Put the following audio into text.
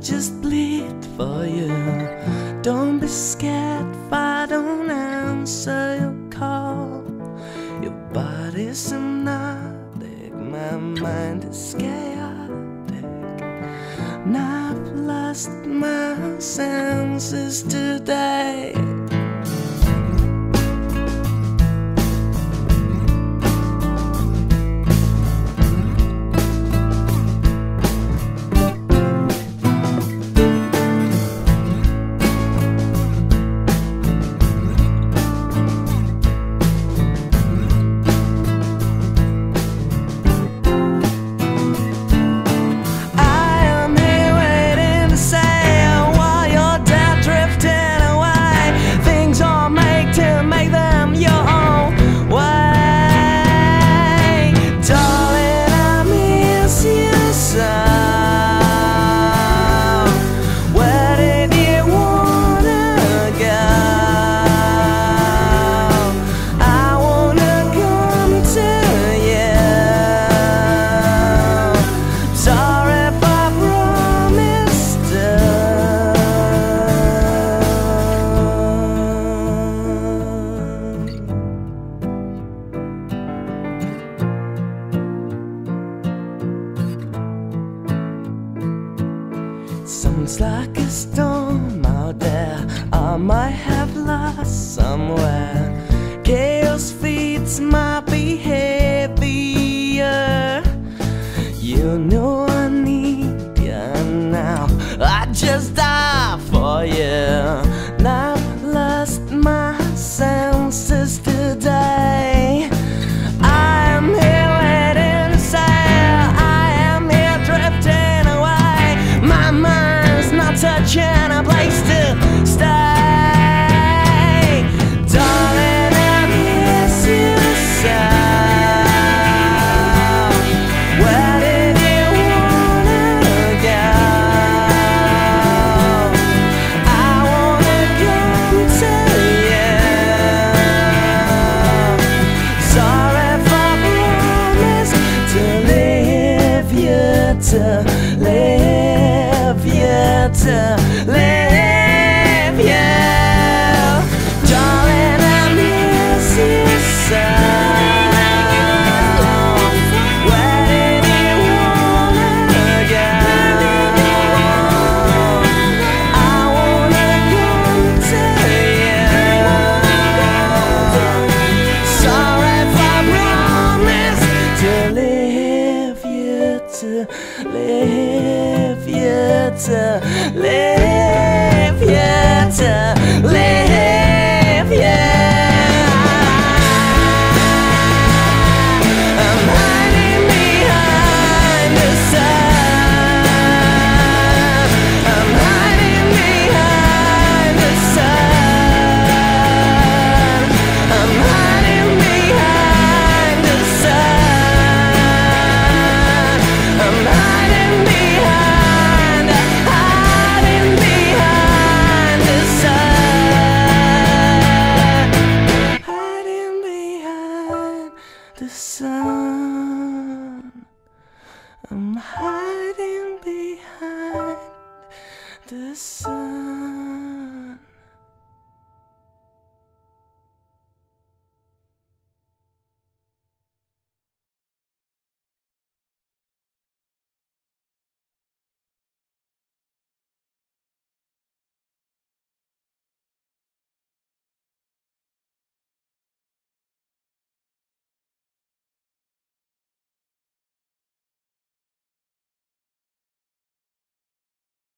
just bleed for you. Don't be scared if I don't answer your call. Your body's hypnotic, my mind is chaotic, and I've lost my senses today. Sounds like a storm out there I might have lost somewhere. Chaos feeds my behavior. You know I need you now. I just die for you. Now lost my senses today. I am here waiting to say I am here drifting away. My mind's not touching a place to stay. Darling, I miss you so. Where did you wanna go? I wanna come to you. Sorry for promise to leave you, to leave you, to leave you. Darling, I miss you so. Where did you wanna go? I wanna come to you. Sorry for promise to leave you, to leave you, to leave you, to leave you. I'm hiding behind the sun. I'm hiding behind the sun. I'm hiding behind the sun. I'm hiding behind the sun. Hiding behind the sun. I'm hiding.